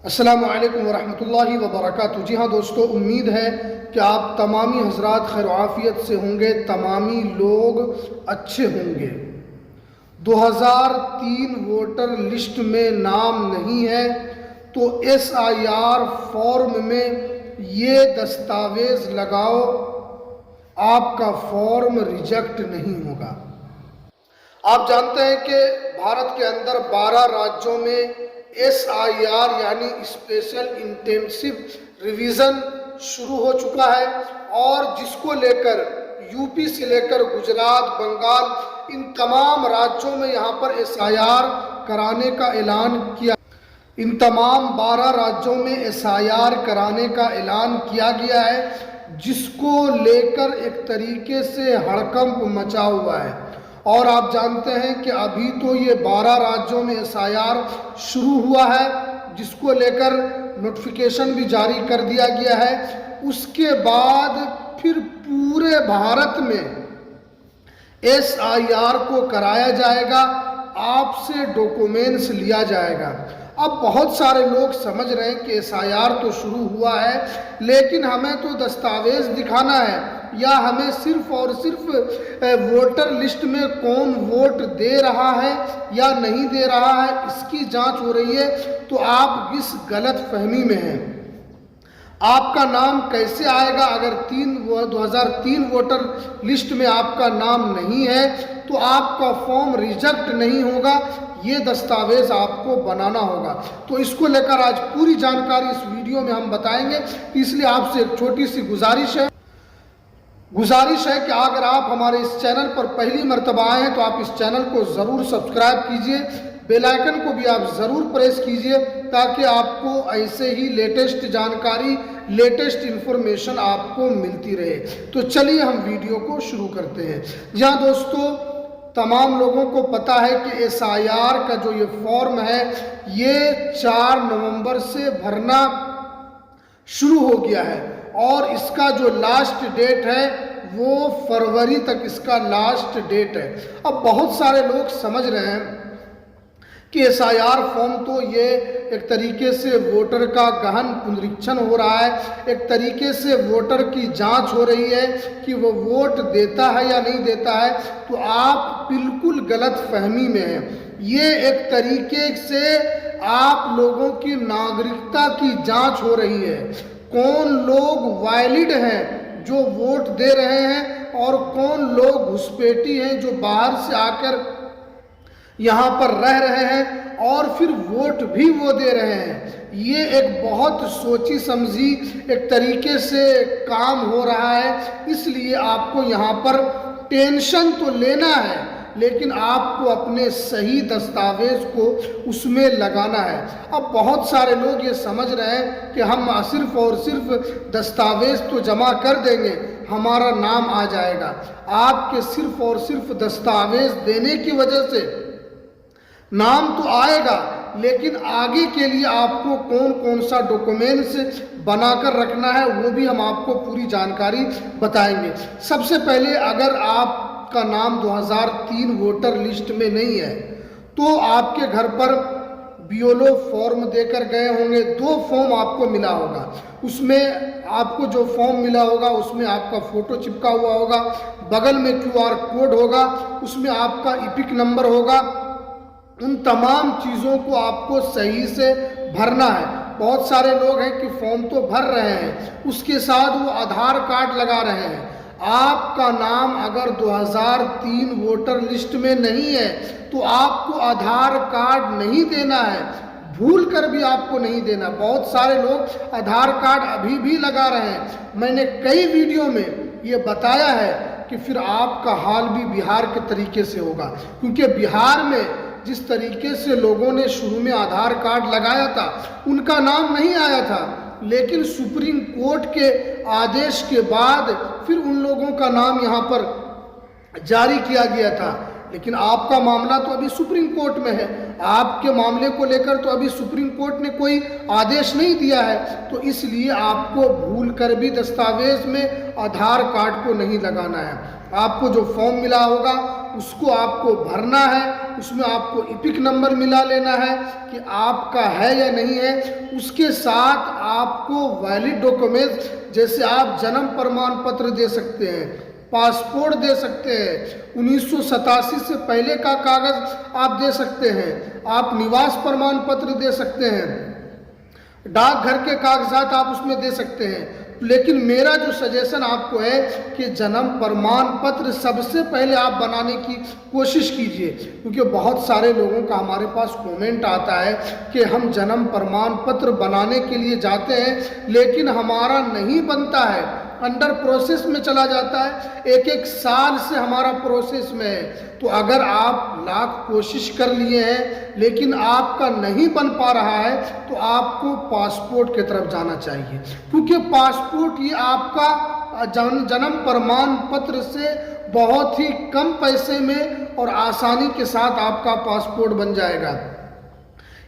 अस्सलामु अलैकुम वरहमतुल्लाहि वबरकातुहू। जी हाँ दोस्तों, उम्मीद है कि आप तमामी हजरात खैर आफियत से होंगे, तमामी लोग अच्छे होंगे। 2003 वोटर लिस्ट में नाम नहीं है तो SIR फॉर्म में ये दस्तावेज लगाओ, आपका फॉर्म रिजेक्ट नहीं होगा। आप जानते हैं कि भारत के अंदर 12 राज्यों में SIR यानी स्पेशल इंटेंसिव रिवीजन शुरू हो चुका है और जिसको लेकर यूपी से लेकर गुजरात, बंगाल, इन तमाम राज्यों में यहाँ पर SIR कराने का ऐलान किया। इन तमाम 12 राज्यों में SIR कराने का ऐलान किया गया है, जिसको लेकर एक तरीके से हड़कंप मचा हुआ है। और आप जानते हैं कि अभी तो ये 12 राज्यों में SIR शुरू हुआ है, जिसको लेकर नोटिफिकेशन भी जारी कर दिया गया है। उसके बाद फिर पूरे भारत में SIR को कराया जाएगा, आपसे डॉक्यूमेंट्स लिया जाएगा। अब बहुत सारे लोग समझ रहे हैं कि SIR तो शुरू हुआ है, लेकिन हमें तो दस्तावेज दिखाना है या हमें सिर्फ और सिर्फ वोटर लिस्ट में कौन वोट दे रहा है या नहीं दे रहा है, इसकी जांच हो रही है। तो आप इस गलत फहमी में हैं। आपका नाम कैसे आएगा अगर 2003 वोटर लिस्ट में आपका नाम नहीं है तो आपका फॉर्म रिजेक्ट नहीं होगा। ये दस्तावेज आपको बनाना होगा। तो इसको लेकर आज पूरी जानकारी इस वीडियो में हम बताएंगे। इसलिए आपसे एक छोटी सी गुजारिश है कि अगर आप हमारे इस चैनल पर पहली मर्तबा आए हैं तो आप इस चैनल को ज़रूर सब्सक्राइब कीजिए, बेल आइकन को भी आप ज़रूर प्रेस कीजिए, ताकि आपको ऐसे ही लेटेस्ट जानकारी, लेटेस्ट इन्फॉर्मेशन आपको मिलती रहे। तो चलिए हम वीडियो को शुरू करते हैं। जहाँ दोस्तों, तमाम लोगों को पता है कि SIR का जो ये फॉर्म है, ये 4 नवंबर से भरना शुरू हो गया है और इसका जो लास्ट डेट है वो फरवरी तक इसका लास्ट डेट है। अब बहुत सारे लोग समझ रहे हैं कि SIR फॉर्म तो ये एक तरीके से वोटर का गहन पुनरीक्षण हो रहा है, एक तरीके से वोटर की जांच हो रही है कि वो वोट देता है या नहीं देता है। तो आप बिल्कुल गलत फहमी में हैं। ये एक तरीके से आप लोगों की नागरिकता की जांच हो रही है। कौन लोग वैलिड हैं जो वोट दे रहे हैं और कौन लोग घुसपैठी हैं जो बाहर से आकर यहाँ पर रह रहे हैं और फिर वोट भी वो दे रहे हैं। ये एक बहुत सोची समझी एक तरीके से काम हो रहा है। इसलिए आपको यहाँ पर टेंशन तो लेना है, लेकिन आपको अपने सही दस्तावेज को उसमें लगाना है। अब बहुत सारे लोग ये समझ रहे हैं कि हम सिर्फ और सिर्फ दस्तावेज तो जमा कर देंगे, हमारा नाम आ जाएगा। आपके सिर्फ और सिर्फ दस्तावेज देने की वजह से नाम तो आएगा, लेकिन आगे के लिए आपको कौन कौन सा डॉक्यूमेंट्स बनाकर रखना है वो भी हम आपको पूरी जानकारी बताएंगे। सबसे पहले, अगर आपका नाम 2003 वोटर लिस्ट में नहीं है तो आपके घर पर BLO फॉर्म देकर गए होंगे। 2 फॉर्म आपको मिला होगा। उसमें आपको जो फॉर्म मिला होगा उसमें आपका फ़ोटो चिपका हुआ होगा, बगल में QR कोड होगा, उसमें आपका EPIC नंबर होगा। उन तमाम चीज़ों को आपको सही से भरना है। बहुत सारे लोग हैं कि फॉर्म तो भर रहे हैं, उसके साथ वो आधार कार्ड लगा रहे हैं। आपका नाम अगर 2003 वोटर लिस्ट में नहीं है तो आपको आधार कार्ड नहीं देना है, भूल कर भी आपको नहीं देना। बहुत सारे लोग आधार कार्ड अभी भी लगा रहे हैं। मैंने कई वीडियो में ये बताया है कि फिर आपका हाल भी बिहार के तरीके से होगा, क्योंकि बिहार में जिस तरीके से लोगों ने शुरू में आधार कार्ड लगाया था उनका नाम नहीं आया था, लेकिन सुप्रीम कोर्ट के आदेश के बाद फिर उन लोगों का नाम यहाँ पर जारी किया गया था। लेकिन आपका मामला तो अभी सुप्रीम कोर्ट में है। आपके मामले को लेकर तो अभी सुप्रीम कोर्ट ने कोई आदेश नहीं दिया है। तो इसलिए आपको भूल कर भी दस्तावेज में आधार कार्ड को नहीं लगाना है। आपको जो फॉर्म मिला होगा उसको आपको भरना है, उसमें आपको इपिक नंबर मिला लेना है कि आपका है या नहीं है। उसके साथ आपको वैलिड डॉक्यूमेंट्स, जैसे आप जन्म प्रमाण पत्र दे सकते हैं, पासपोर्ट दे सकते हैं, 1987 से पहले का कागज आप दे सकते हैं, आप निवास प्रमाण पत्र दे सकते हैं, डाकघर के कागजात आप उसमें दे सकते हैं। लेकिन मेरा जो सजेशन आपको है कि जन्म प्रमाण पत्र सबसे पहले आप बनाने की कोशिश कीजिए, क्योंकि बहुत सारे लोगों का हमारे पास कमेंट आता है कि हम जन्म प्रमाण पत्र बनाने के लिए जाते हैं लेकिन हमारा नहीं बनता है, अंडर प्रोसेस में चला जाता है, एक एक साल से हमारा प्रोसेस में है। तो अगर आप लाख कोशिश कर लिए हैं लेकिन आपका नहीं बन पा रहा है तो आपको पासपोर्ट की तरफ जाना चाहिए, क्योंकि पासपोर्ट ये आपका जन्म प्रमाण पत्र से बहुत ही कम पैसे में और आसानी के साथ आपका पासपोर्ट बन जाएगा।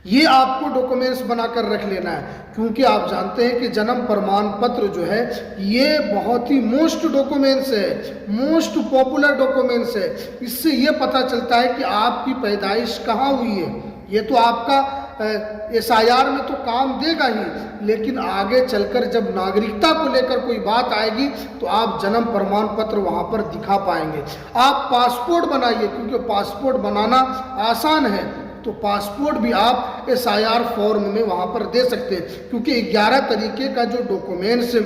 ये आपको डॉक्यूमेंट्स बनाकर रख लेना है, क्योंकि आप जानते हैं कि जन्म प्रमाण पत्र जो है ये बहुत ही मोस्ट डॉक्यूमेंट्स है, मोस्ट पॉपुलर डॉक्यूमेंट्स है। इससे ये पता चलता है कि आपकी पैदाइश कहाँ हुई है। ये तो आपका SIR में तो काम देगा ही, लेकिन आगे चलकर जब नागरिकता को लेकर कोई बात आएगी तो आप जन्म प्रमाण पत्र वहाँ पर दिखा पाएंगे। आप पासपोर्ट बनाइए, क्योंकि पासपोर्ट बनाना आसान है, तो पासपोर्ट भी आप SIR फॉर्म में वहाँ पर दे सकते हैं, क्योंकि 11 तरीके का जो डॉक्यूमेंट्स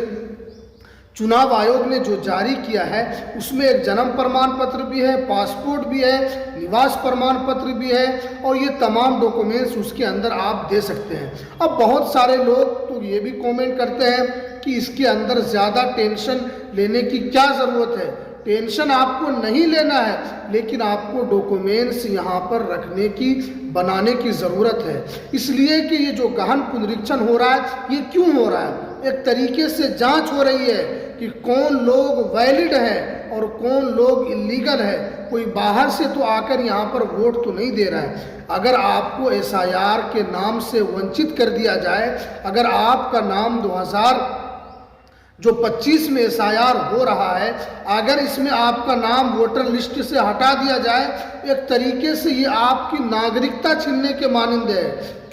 चुनाव आयोग ने जो जारी किया है उसमें एक जन्म प्रमाण पत्र भी है, पासपोर्ट भी है, निवास प्रमाण पत्र भी है, और ये तमाम डॉक्यूमेंट्स उसके अंदर आप दे सकते हैं। अब बहुत सारे लोग तो ये भी कमेंट करते हैं कि इसके अंदर ज़्यादा टेंशन लेने की क्या ज़रूरत है। टेंशन आपको नहीं लेना है, लेकिन आपको डॉक्यूमेंट्स यहाँ पर रखने की, बनाने की ज़रूरत है। इसलिए कि ये जो गहन पुनरीक्षण हो रहा है ये क्यों हो रहा है, एक तरीके से जांच हो रही है कि कौन लोग वैलिड है और कौन लोग इलीगल है। कोई बाहर से तो आकर यहाँ पर वोट तो नहीं दे रहा है। अगर आपको SIR के नाम से वंचित कर दिया जाए, अगर आपका नाम 2025 में SIR हो रहा है, अगर इसमें आपका नाम वोटर लिस्ट से हटा दिया जाए, एक तरीके से ये आपकी नागरिकता छीनने के मानंद है।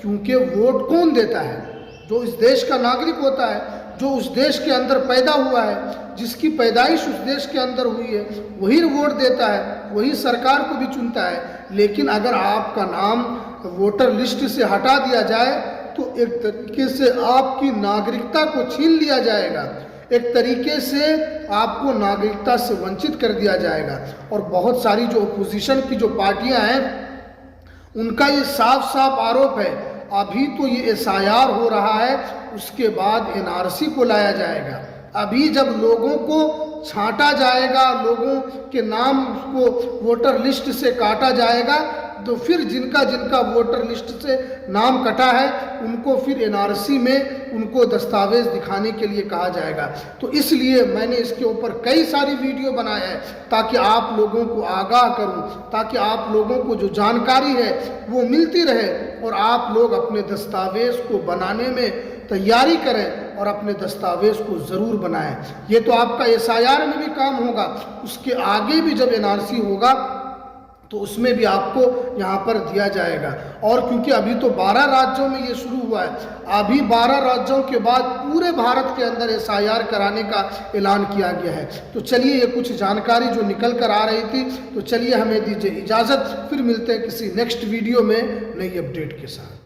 क्योंकि वोट कौन देता है? जो इस देश का नागरिक होता है, जो उस देश के अंदर पैदा हुआ है, जिसकी पैदाइश उस देश के अंदर हुई है, वही वोट देता है, वही सरकार को भी चुनता है। लेकिन अगर आपका नाम वोटर लिस्ट से हटा दिया जाए तो एक तरीके से आपकी नागरिकता को छीन लिया जाएगा, एक तरीके से आपको नागरिकता से वंचित कर दिया जाएगा। और बहुत सारी जो अपोजिशन की जो पार्टियां हैं उनका ये साफ साफ आरोप है, अभी तो ये SIR हो रहा है, उसके बाद NRC को लाया जाएगा। अभी जब लोगों को छांटा जाएगा, लोगों के नाम को वोटर लिस्ट से काटा जाएगा, तो फिर जिनका जिनका वोटर लिस्ट से नाम कटा है उनको फिर NRC में उनको दस्तावेज दिखाने के लिए कहा जाएगा। तो इसलिए मैंने इसके ऊपर कई सारी वीडियो बनाए हैं ताकि आप लोगों को आगाह करूं, ताकि आप लोगों को जो जानकारी है वो मिलती रहे और आप लोग अपने दस्तावेज को बनाने में तैयारी करें और अपने दस्तावेज को ज़रूर बनाएं। ये तो आपका SIR में भी काम होगा, उसके आगे भी जब NRC होगा तो उसमें भी आपको यहाँ पर दिया जाएगा। और क्योंकि अभी तो 12 राज्यों में ये शुरू हुआ है, अभी 12 राज्यों के बाद पूरे भारत के अंदर SIR कराने का ऐलान किया गया है। तो चलिए, ये कुछ जानकारी जो निकल कर आ रही थी, तो चलिए हमें दीजिए इजाज़त, फिर मिलते हैं किसी नेक्स्ट वीडियो में नई अपडेट के साथ।